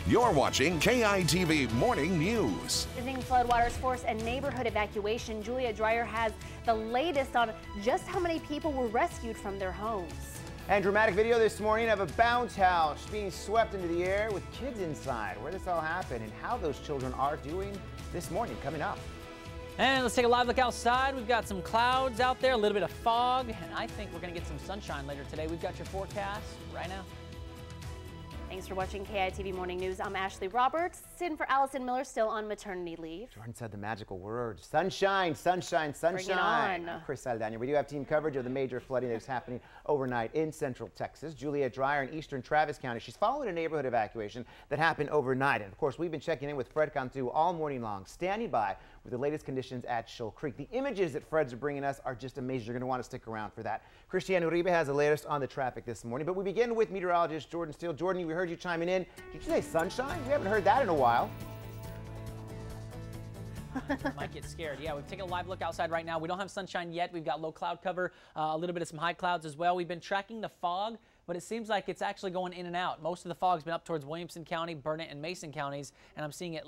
You're watching KITV Morning News. Rising floodwaters force a neighborhood evacuation. Julia Dreyer has the latest on just how many people were rescued from their homes. And dramatic video this morning of a bounce house being swept into the air with kids inside. Where this all happened and how those children are doing this morning coming up. And let's take a live look outside. We've got some clouds out there, a little bit of fog, and I think we're going to get some sunshine later today. We've got your forecast right now. Thanks for watching KITV Morning News. I'm Ashley Roberts, sitting for Allison Miller, still on maternity leave. Jordan said the magical word, sunshine, sunshine, sunshine. Bring it on. Chris Saldana. We do have team coverage of the major flooding that's happening overnight in central Texas. Julia Dreyer in eastern Travis County. She's following a neighborhood evacuation that happened overnight. And of course, we've been checking in with Fred Cantu all morning long, standing by with the latest conditions at Shoal Creek. The images that Fred's are bringing us are just amazing. You're going to want to stick around for that. Cristiano Uribe has the latest on the traffic this morning. But we begin with meteorologist Jordan Steele. Jordan, we heard you chiming in. Did you say sunshine? We haven't heard that in a while. Might get scared. Yeah, we've taken a live look outside right now. We don't have sunshine yet. We've got low cloud cover, a little bit of some high clouds as well. We've been tracking the fog, but it seems like it's actually going in and out. Most of the fog's been up towards Williamson County, Burnett, and Mason counties, and I'm seeing it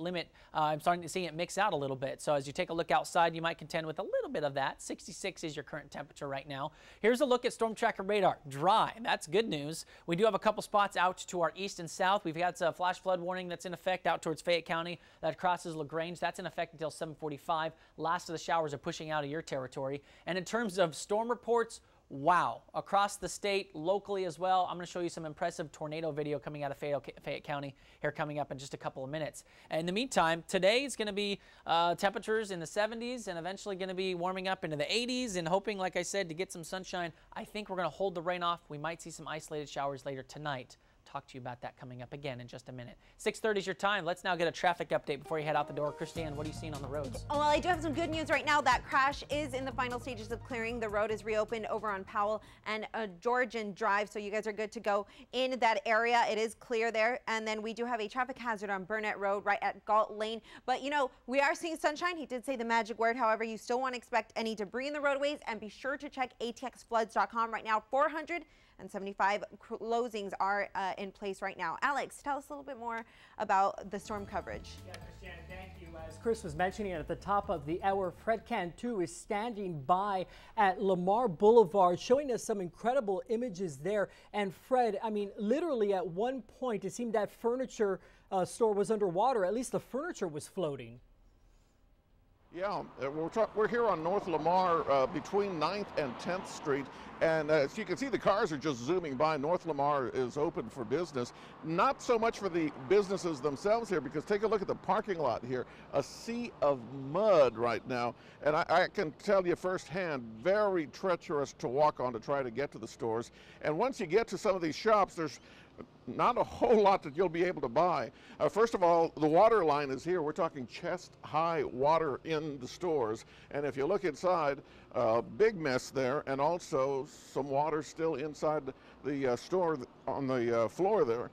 I'm starting to see it mix out a little bit. So as you take a look outside, you might contend with a little bit of that. 66 is your current temperature right now. Here's a look at Storm Tracker radar. Dry. That's good news. We do have a couple spots out to our east and south. We've got a flash flood warning that's in effect out towards Fayette County that crosses LaGrange. That's in effect until 7:45. Last of the showers are pushing out of your territory. And in terms of storm reports, wow, across the state, locally as well. I'm going to show you some impressive tornado video coming out of Fayette County here coming up in just a couple of minutes. And in the meantime, today is going to be temperatures in the 70s and eventually going to be warming up into the 80s and hoping, like I said, to get some sunshine. I think we're going to hold the rain off. We might see some isolated showers later tonight. Talk to you about that coming up again in just a minute. 6:30 is your time. Let's now get a traffic update before you head out the door. Christiane, what are you seeing on the roads? Well, I do have some good news right now. That crash is in the final stages of clearing. The road is reopened over on Powell and Georgian Drive, so you guys are good to go in that area. It is clear there. And then we do have a traffic hazard on Burnett Road right at Galt Lane. But, you know, we are seeing sunshine. He did say the magic word. However, you still want to expect any debris in the roadways, and be sure to check atxfloods.com right now. 475 closings are in place right now. Alex, tell us a little bit more about the storm coverage. Yeah, Christiane, thank you. As Chris was mentioning at the top of the hour, Fred Cantu is standing by at Lamar Boulevard, showing us some incredible images there. And Fred, I mean, literally at one point, it seemed that furniture store was underwater. At least the furniture was floating. Yeah, we're here on North Lamar between 9th and 10th Street. And as you can see, the cars are just zooming by. North Lamar is open for business. Not so much for the businesses themselves here, because take a look at the parking lot here. A sea of mud right now. And I can tell you firsthand, very treacherous to walk on to try to get to the stores. And once you get to some of these shops, there's not a whole lot that you'll be able to buy. First of all, the water line is here. We're talking chest-high water in the stores. And if you look inside, big mess there, and also some water still inside the store on the floor there.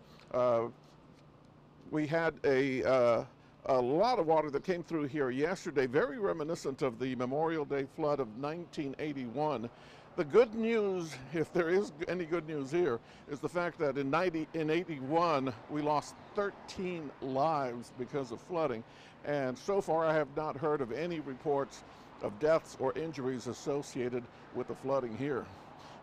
We had a lot of water that came through here yesterday, very reminiscent of the Memorial Day flood of 1981. The good news, if there is any good news here, is the fact that in 81, we lost 13 lives because of flooding. And so far, I have not heard of any reports of deaths or injuries associated with the flooding here.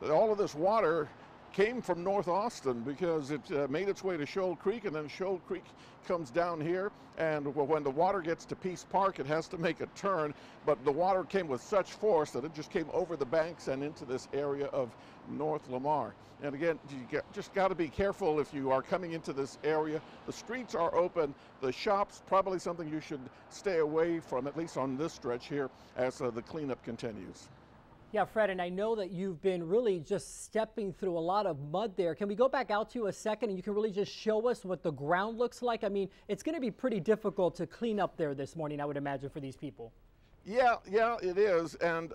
All of this water came from North Austin because it made its way to Shoal Creek, and then Shoal Creek comes down here, and when the water gets to Peace Park, it has to make a turn, but the water came with such force that it just came over the banks and into this area of North Lamar. And again, you just got to be careful if you are coming into this area. The streets are open. The shops, probably something you should stay away from, at least on this stretch here, as the cleanup continues. Yeah, Fred, and I know that you've been really just stepping through a lot of mud there. Can we go back out to you a second and you can really just show us what the ground looks like? I mean, it's going to be pretty difficult to clean up there this morning, I would imagine, for these people. Yeah, it is. And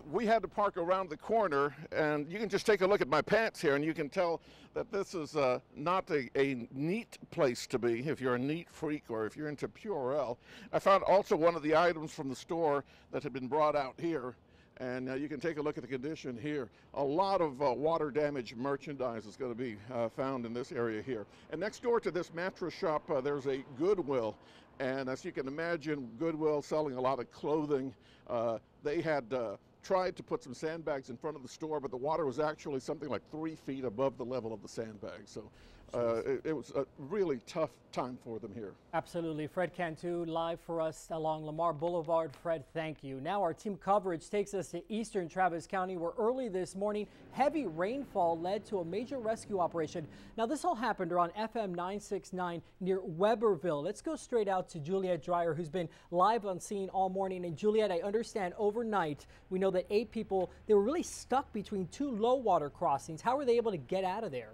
we had to park around the corner, and you can just take a look at my pants here, and you can tell that this is not a neat place to be if you're a neat freak or if you're into Purell. I found also one of the items from the store that had been brought out here And you can take a look at the condition here. A lot of water damaged merchandise is going to be found in this area here. And next door to this mattress shop, there's a Goodwill. And as you can imagine, Goodwill selling a lot of clothing. They had tried to put some sandbags in front of the store, but the water was actually something like 3 feet above the level of the sandbags. So it was a really tough time for them here. Absolutely. Fred Cantu live for us along Lamar Boulevard. Fred, thank you. Now our team coverage takes us to eastern Travis County, where early this morning heavy rainfall led to a major rescue operation. Now this all happened around FM 969 near Weberville. Let's go straight out to Juliet Dreyer, who's been live on scene all morning. And Juliet, I understand overnight we know that 8 people, they were really stuck between 2 low water crossings. How were they able to get out of there?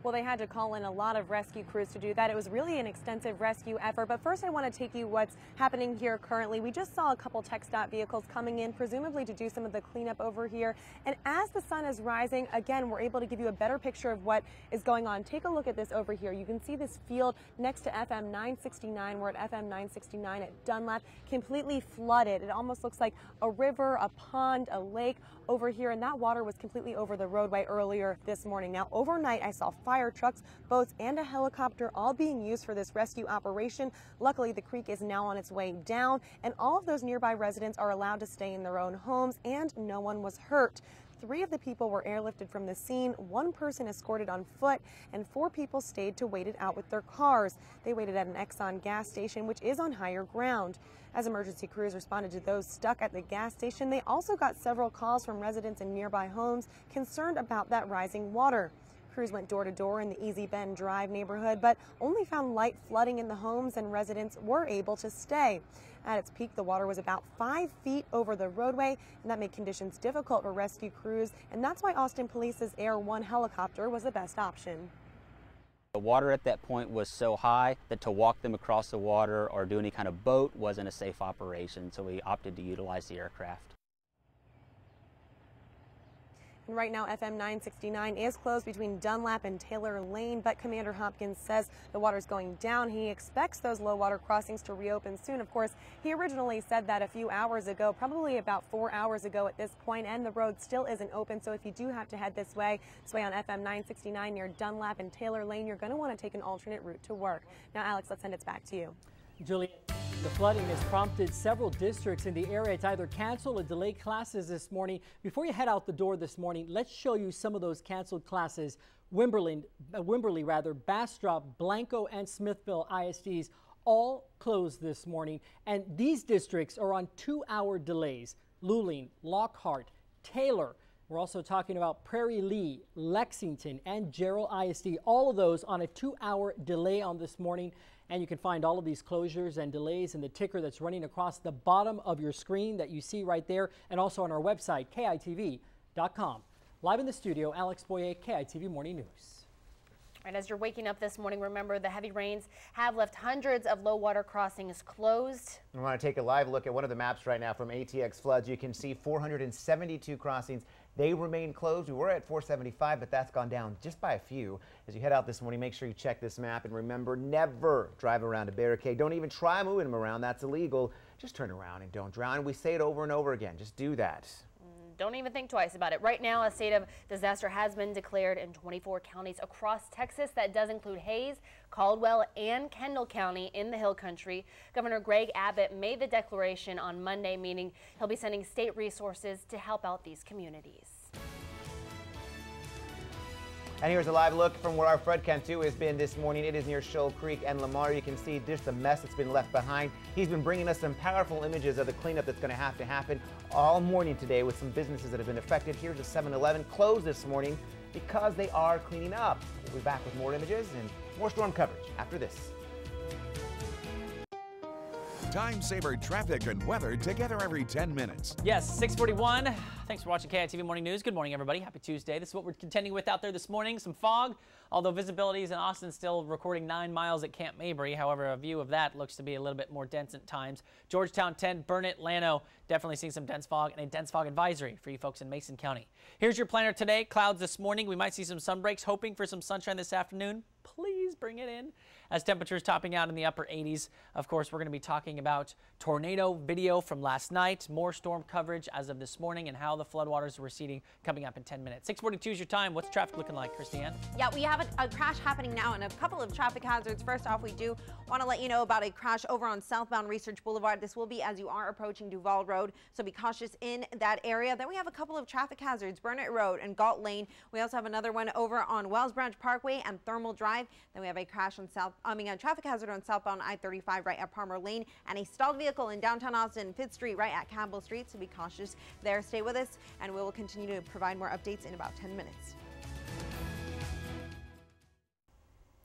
Well, they had to call in a lot of rescue crews to do that. It was really an extensive rescue effort. But first, I want to take you what's happening here currently. We just saw a couple TxDOT vehicles coming in, presumably to do some of the cleanup over here. And as the sun is rising, again, we're able to give you a better picture of what is going on. Take a look at this over here. You can see this field next to FM 969. We're at FM 969 at Dunlap, completely flooded. It almost looks like a river, a pond, a lake over here, and that water was completely over the roadway earlier this morning. Now, overnight, I saw fire trucks, boats, and a helicopter all being used for this rescue operation. Luckily, the creek is now on its way down, and all of those nearby residents are allowed to stay in their own homes, and no one was hurt. 3 of the people were airlifted from the scene, 1 person escorted on foot, and 4 people stayed to wait it out with their cars. They waited at an Exxon gas station, which is on higher ground. As emergency crews responded to those stuck at the gas station, they also got several calls from residents in nearby homes concerned about that rising water. Crews went door to door in the Easy Bend Drive neighborhood, but only found light flooding in the homes, and residents were able to stay. At its peak, the water was about 5 feet over the roadway, and that made conditions difficult for rescue crews, and that's why Austin Police's Air 1 helicopter was the best option. The water at that point was so high that to walk them across the water or do any kind of boat wasn't a safe operation, so we opted to utilize the aircraft. And right now, FM 969 is closed between Dunlap and Taylor Lane, but Commander Hopkins says the water's going down. He expects those low water crossings to reopen soon. Of course, he originally said that a few hours ago, probably about 4 hours ago at this point, and the road still isn't open. So if you do have to head this way on FM 969 near Dunlap and Taylor Lane, you're going to want to take an alternate route to work. Now, Alex, let's send it back to you. Juliet, the flooding has prompted several districts in the area to either cancel or delay classes this morning. Before you head out the door this morning, let's show you some of those canceled classes. Wimberley, Bastrop, Blanco, and Smithville ISDs all closed this morning. And these districts are on 2-hour delays. Luling, Lockhart, Taylor. We're also talking about Prairie Lee, Lexington, and Gerald ISD. All of those on a 2-hour delay on this morning. And you can find all of these closures and delays in the ticker that's running across the bottom of your screen that you see right there, and also on our website, KITV.com. Live in the studio, Alex Boyer, KITV Morning News. And as you're waking up this morning, remember the heavy rains have left hundreds of low water crossings closed. We want to take a live look at one of the maps right now from ATX Floods. You can see 472 crossings. They remain closed. We were at 475, but that's gone down just by a few. As you head out this morning, make sure you check this map, and remember, never drive around a barricade. Don't even try moving them around. That's illegal. Just turn around and don't drown. We say it over and over again. Just do that. Don't even think twice about it. Right now, a state of disaster has been declared in 24 counties across Texas. That does include Hays, Caldwell, and Kendall County in the Hill Country. Governor Greg Abbott made the declaration on Monday, meaning he'll be sending state resources to help out these communities. And here's a live look from where our Fred Cantu has been this morning. It is near Shoal Creek and Lamar. You can see just the mess that's been left behind. He's been bringing us some powerful images of the cleanup that's going to happen all morning today with some businesses that have been affected. Here's a 7-Eleven closed this morning because they are cleaning up. We'll be back with more images and more storm coverage after this. Time-saver traffic and weather together every 10 minutes. Yes, 6:41. Thanks for watching KITV Morning News. Good morning, everybody. Happy Tuesday. This is what we're contending with out there this morning. Some fog, although visibility is in Austin still recording 9 miles at Camp Mabry. However, a view of that looks to be a little bit more dense at times. Georgetown 10, Burnett, Llano, definitely seeing some dense fog and a dense fog advisory for you folks in Mason County. Here's your planner today. Clouds this morning. We might see some sun breaks, hoping for some sunshine this afternoon. Please please bring it in. As temperatures topping out in the upper 80s. Of course, we're going to be talking about tornado video from last night, more storm coverage as of this morning, and how the floodwaters are receding coming up in 10 minutes. 6:42 is your time. What's traffic looking like, Christiane? Yeah, we have a crash happening now and a couple of traffic hazards. First off, we do want to let you know about a crash over on southbound Research Boulevard. This will be as you are approaching Duval Road, so be cautious in that area. Then we have a couple of traffic hazards, Burnett Road and Galt Lane. We also have another one over on Wells Branch Parkway and Thermal Drive. Then we have a crash on a traffic hazard on southbound I-35 right at Palmer Lane, and a stalled vehicle in downtown Austin, 5th Street right at Campbell Street, so be cautious there. Stay with us, and we will continue to provide more updates in about 10 minutes.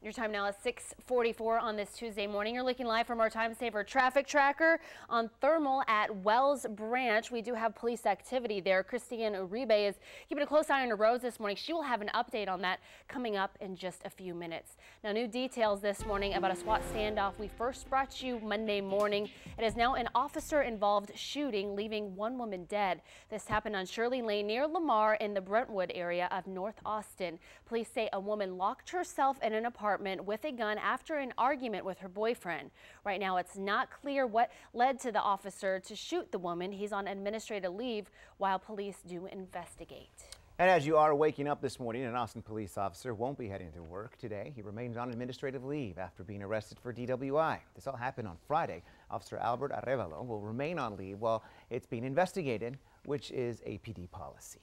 Your time now is 6:44 on this Tuesday morning. You're looking live from our Time Saver traffic tracker on Thermal at Wells Branch. We do have police activity there. Christiane Uribe is keeping a close eye on the roads this morning. She will have an update on that coming up in just a few minutes. Now, new details this morning about a SWAT standoff we first brought you Monday morning. It is now an officer-involved shooting, leaving one woman dead. This happened on Shirley Lane near Lamar in the Brentwood area of North Austin. Police say a woman locked herself in an apartment with a gun after an argument with her boyfriend. Right now, it's not clear what led to the officer to shoot the woman. He's on administrative leave while police do investigate. And as you are waking up this morning, an Austin police officer won't be heading to work today. He remains on administrative leave after being arrested for DWI. This all happened on Friday. Officer Albert Arevalo will remain on leave while it's being investigated, which is a PD policy.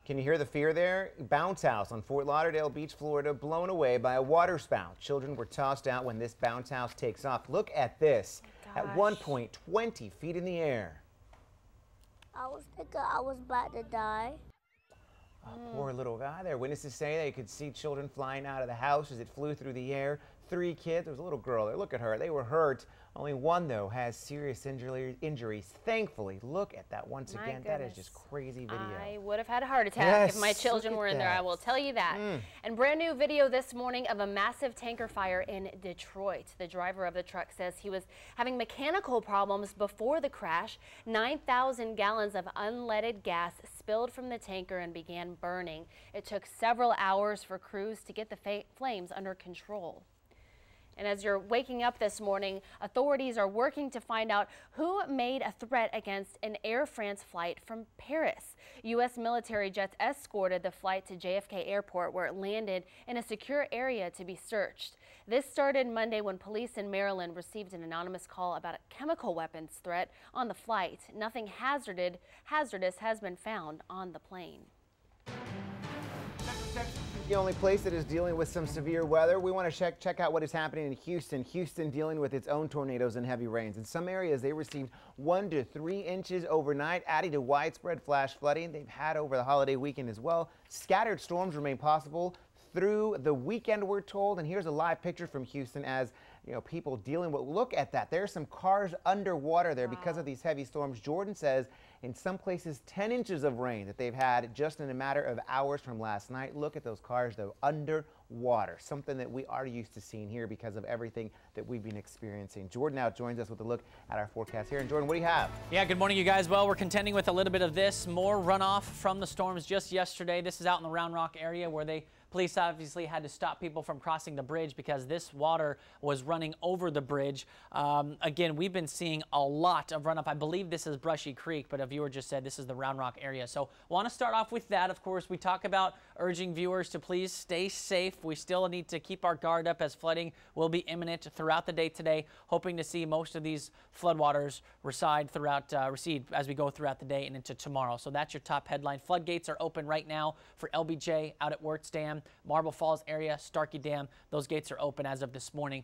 Can you hear the fear there? Bounce house on Fort Lauderdale Beach, Florida, blown away by a water spout. Children were tossed out when this bounce house takes off. Look at this. At one point, 20 feet in the air. I was thinking I was about to die. Poor little guy there. Witnesses say they could see children flying out of the house as it flew through the air. 3 kids. There was a little girl there. Look at her. They were hurt. Only one, though, has serious injuries. Thankfully, look at that once again. That is just crazy video. I would have had a heart attack if my children were in there. I will tell you that. And brand new video this morning of a massive tanker fire in Detroit. The driver of the truck says he was having mechanical problems before the crash. 9,000 gallons of unleaded gas spilled from the tanker and began burning. It took several hours for crews to get the flames under control. And as you're waking up this morning, authorities are working to find out who made a threat against an Air France flight from Paris. U.S. military jets escorted the flight to JFK Airport, where it landed in a secure area to be searched. This started Monday when police in Maryland received an anonymous call about a chemical weapons threat on the flight. Nothing hazardous has been found on the plane. The only place that is dealing with some severe weather. We want to check out what is happening in Houston. Houston dealing with its own tornadoes and heavy rains. In some areas, they received 1 to 3 inches overnight, adding to widespread flash flooding they've had over the holiday weekend as well. Scattered storms remain possible through the weekend, we're told. And here's a live picture from Houston as people dealing with. Look at that. There's some cars underwater there because of these heavy storms. Jordan says in some places 10 inches of rain that they've had just in a matter of hours from last night. Look at those cars, though, underwater, something that we are used to seeing here because of everything that we've been experiencing. Jordan now joins us with a look at our forecast here. And Jordan, what do you have? Yeah, good morning, you guys. Well, we're contending with a little bit of this. More runoff from the storms just yesterday. This is out in the Round Rock area where police obviously had to stop people from crossing the bridge because this water was running over the bridge. Again, we've been seeing a lot of runoff. I believe this is Brushy Creek, but a viewer just said this is the Round Rock area. So want to start off with that. Of course, we talk about urging viewers to please stay safe. We still need to keep our guard up as flooding will be imminent throughout the day today, hoping to see most of these floodwaters recede as we go throughout the day and into tomorrow. So that's your top headline. Floodgates are open right now for LBJ out at Wirtz Dam. Marble Falls area, Starkey Dam, those gates are open as of this morning.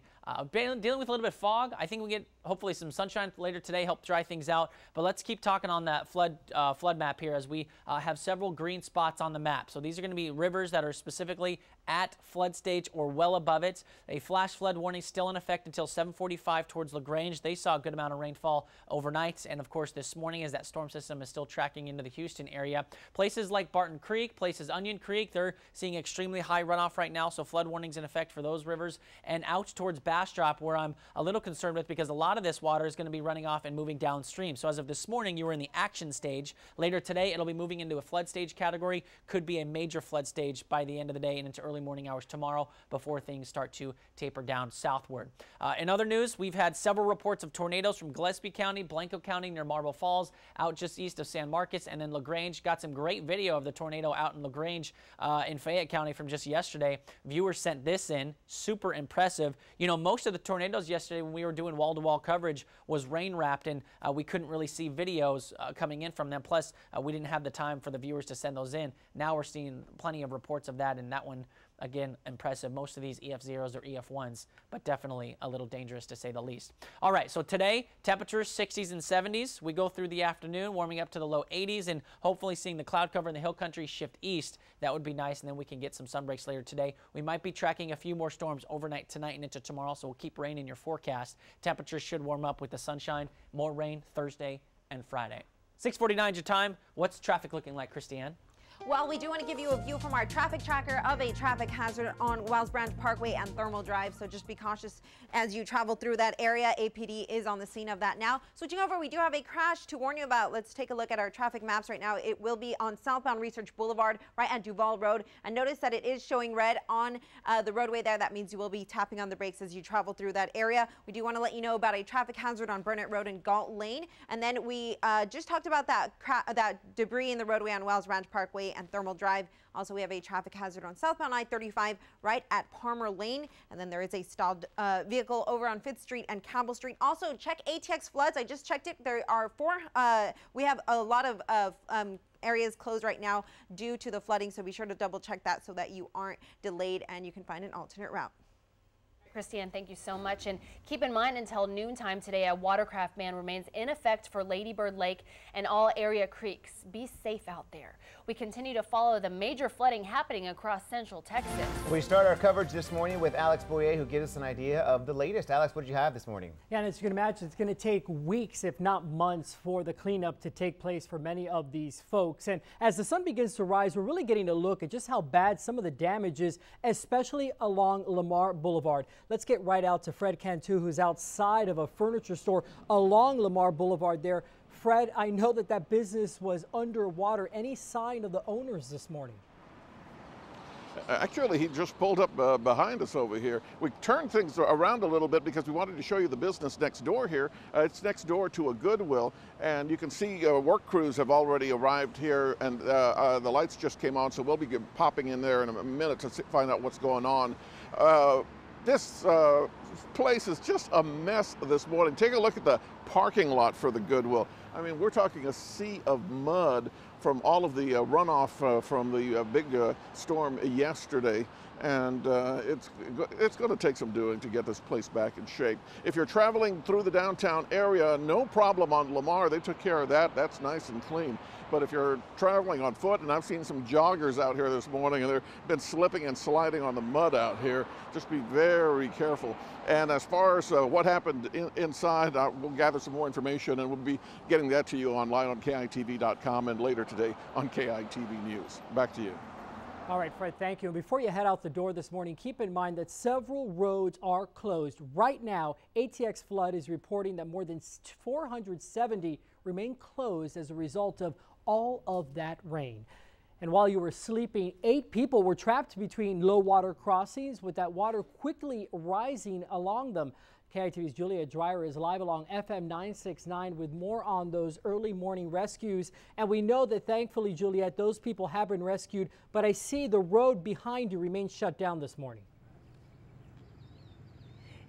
Dealing with a little bit of fog. I think we get hopefully some sunshine later today, help dry things out. But let's keep talking on that flood map here as we have several green spots on the map. So these are going to be rivers that are specifically at flood stage or well above it. A flash flood warning still in effect until 7:45 towards LaGrange. They saw a good amount of rainfall overnight, and of course this morning as that storm system is still tracking into the Houston area. Places like Barton Creek, places Onion Creek, they're seeing extremely high runoff right now, so flood warnings in effect for those rivers. And out towards Bastrop, where I'm a little concerned with because a lot of this water is going to be running off and moving downstream. So as of this morning, you were in the action stage. Later today, it'll be moving into a flood stage category. Could be a major flood stage by the end of the day and into early morning hours tomorrow before things start to taper down southward. In other news, we've had several reports of tornadoes from Gillespie County, Blanco County near Marble Falls, out just east of San Marcos, and then LaGrange. Got some great video of the tornado out in LaGrange in Fayette County from just yesterday. Viewers sent this in. Super impressive. You know, most of the tornadoes yesterday when we were doing wall-to-wall coverage was rain-wrapped, and we couldn't really see videos coming in from them. Plus, we didn't have the time for the viewers to send those in. Now we're seeing plenty of reports of that, and that one, again, impressive. Most of these EF0s or EF1s, but definitely a little dangerous to say the least. All right, so today, temperatures 60s and 70s. We go through the afternoon, warming up to the low 80s, and hopefully seeing the cloud cover in the hill country shift east. That would be nice, and then we can get some sun breaks later today. We might be tracking a few more storms overnight tonight and into tomorrow, so we'll keep rain in your forecast. Temperatures should warm up with the sunshine. More rain Thursday and Friday. 6:49 your time. What's traffic looking like, Christiane? Well, we do want to give you a view from our traffic tracker of a traffic hazard on Wells Branch Parkway and Thermal Drive. So just be cautious as you travel through that area. APD is on the scene of that now. Switching over, we do have a crash to warn you about. Let's take a look at our traffic maps right now. It will be on southbound Research Boulevard right at Duval Road. And notice that it is showing red on the roadway there. That means you will be tapping on the brakes as you travel through that area. We do want to let you know about a traffic hazard on Burnett Road and Galt Lane. And then we just talked about that debris in the roadway on Wells Branch Parkway and Thermal Drive. Also, we have a traffic hazard on southbound I-35 right at Palmer Lane. And then there is a stalled vehicle over on 5th Street and Campbell Street. Also, check ATX floods. I just checked it. There are we have a lot of areas closed right now due to the flooding. So be sure to double check that so that you aren't delayed and you can find an alternate route. Christiane, thank you so much. And keep in mind until noontime today, a watercraft ban remains in effect for Lady Bird Lake and all area creeks. Be safe out there. We continue to follow the major flooding happening across central Texas. We start our coverage this morning with Alex Boyer, who gives us an idea of the latest. Alex, what did you have this morning? Yeah, and as you can imagine, it's going to take weeks, if not months, for the cleanup to take place for many of these folks. And as the sun begins to rise, we're really getting a look at just how bad some of the damage is, especially along Lamar Boulevard. Let's get right out to Fred Cantu, who's outside of a furniture store along Lamar Boulevard there. Fred, I know that business was underwater. Any sign of the owners this morning? Actually, he just pulled up behind us over here. We turned things around a little bit because we wanted to show you the business next door here. It's next door to a Goodwill, and you can see work crews have already arrived here, and the lights just came on, so we'll be popping in there in a minute to find out what's going on. This place is just a mess this morning. Take a look at the parking lot for the Goodwill. I mean, we're talking a sea of mud from all of the runoff from the big storm yesterday. And it's going to take some doing to get this place back in shape. If you're traveling through the downtown area, no problem on Lamar. They took care of that. That's nice and clean. But if you're traveling on foot, and I've seen some joggers out here this morning, and they've been slipping and sliding on the mud out here, just be very careful. And as far as what happened inside, we'll gather some more information, and we'll be getting that to you online on KITV.com and later today on KITV News. Back to you. All right, Fred, thank you. And before you head out the door this morning, keep in mind that several roads are closed. Right now, ATX Flood is reporting that more than 470 remain closed as a result of all of that rain. And while you were sleeping, 8 people were trapped between low water crossings with that water quickly rising along them. KITV's Juliet Dreyer is live along FM 969 with more on those early morning rescues. And we know that thankfully, Juliet, those people have been rescued, but I see the road behind you remains shut down this morning.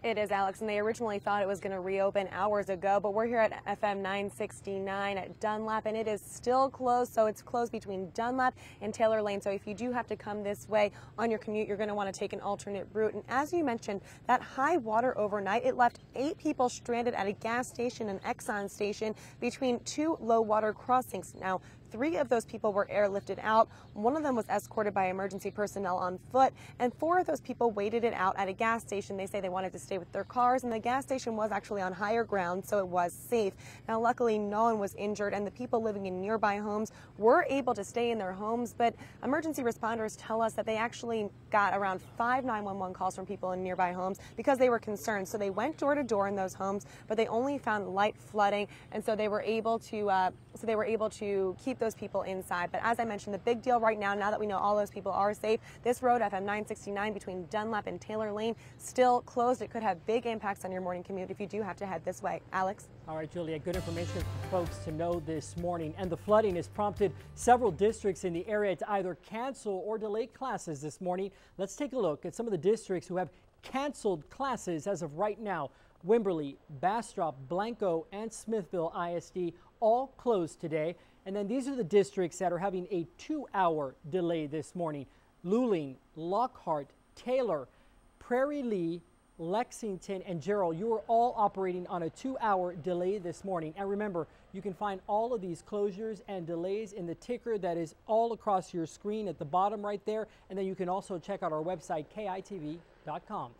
It is, Alex, and they originally thought it was going to reopen hours ago, but we're here at FM 969 at Dunlap, and it is still closed, so it's closed between Dunlap and Taylor Lane. So if you do have to come this way on your commute, you're going to want to take an alternate route. And as you mentioned, that high water overnight, it left 8 people stranded at a gas station and Exxon station between 2 low water crossings. Now, 3 of those people were airlifted out. 1 of them was escorted by emergency personnel on foot, and 4 of those people waited it out at a gas station. They say they wanted to stay with their cars, and the gas station was actually on higher ground, so it was safe. Now, luckily, no one was injured, and the people living in nearby homes were able to stay in their homes, but emergency responders tell us that they actually got around 5 911 calls from people in nearby homes because they were concerned. So they went door to door in those homes, but they only found light flooding, and so they were able to keep those people inside. But as I mentioned, the big deal right now that we know all those people are safe, this road, FM 969 between Dunlap and Taylor Lane, still closed. It could have big impacts on your morning commute if you do have to head this way. Alex? All right, Julia, good information for folks to know this morning. And the flooding has prompted several districts in the area to either cancel or delay classes this morning. Let's take a look at some of the districts who have canceled classes as of right now. Wimberley, Bastrop, Blanco, and Smithville ISD all closed today. And then these are the districts that are having a 2-hour delay this morning. Luling, Lockhart, Taylor, Prairie Lea, Lexington, and Gerald, you are all operating on a 2-hour delay this morning. And remember, you can find all of these closures and delays in the ticker that is all across your screen at the bottom right there. And then you can also check out our website, KITV.com.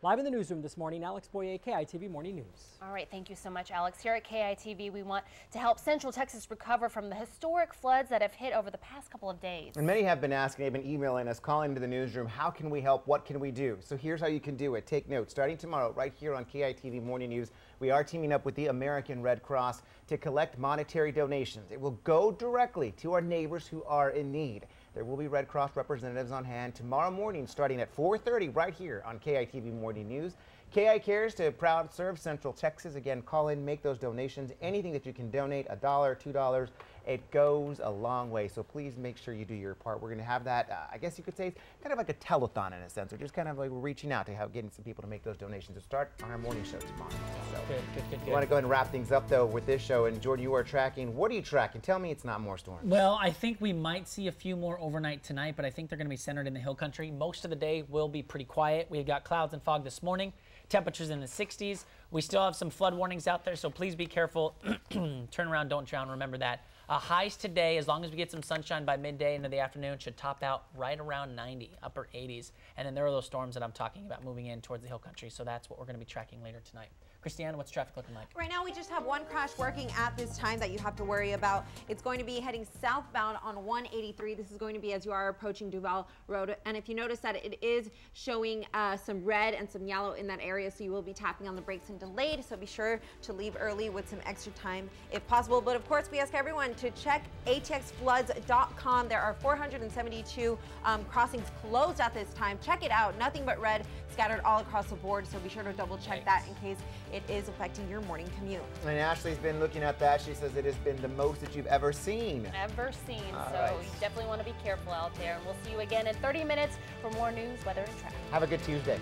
Live in the newsroom this morning, Alex Boyer, KITV Morning News. All right, thank you so much, Alex. Here at KITV, we want to help Central Texas recover from the historic floods that have hit over the past couple of days. And many have been asking, they've been emailing us, calling into the newsroom, how can we help, what can we do? So here's how you can do it. Take note, starting tomorrow, right here on KITV Morning News, we are teaming up with the American Red Cross to collect monetary donations. It will go directly to our neighbors who are in need. There will be Red Cross representatives on hand tomorrow morning starting at 4:30 right here on KITV Morning News. KI Cares to proud serve Central Texas. Again, call in, make those donations. Anything that you can donate, $1, $2, it goes a long way. So please make sure you do your part. We're going to have that, I guess you could say, it's kind of like a telethon in a sense. We're just kind of like reaching out to help getting some people to make those donations to start on our morning show tomorrow. So Good. we want to go ahead and wrap things up, though, with this show. And Jordan, you are tracking. What are you tracking? Tell me it's not more storms. Well, I think we might see a few more overnight tonight, but I think they're going to be centered in the hill country. Most of the day will be pretty quiet. We've got clouds and fog this morning. Temperatures in the 60s. We still have some flood warnings out there, so please be careful. Turn around, don't drown. Remember that. Highs today, as long as we get some sunshine by midday into the afternoon, should top out right around 90, upper 80s. And then there are those storms that I'm talking about moving in towards the hill country, so that's what we're going to be tracking later tonight. Christiane, what's traffic looking like? Right now, we just have one crash working at this time that you have to worry about. It's going to be heading southbound on 183. This is going to be as you are approaching Duval Road. And if you notice that it is showing some red and some yellow in that area, so you will be tapping on the brakes and delayed. So be sure to leave early with some extra time if possible. But of course, we ask everyone to check atxfloods.com. There are 472 crossings closed at this time. Check it out. Nothing but red scattered all across the board. So be sure to double check that in case it is affecting your morning commute. And Ashley's been looking at that. She says it has been the most that you've ever seen. Ever seen. All so right. you definitely want to be careful out there. And we'll see you again in 30 minutes for more news, weather, and traffic. Have a good Tuesday.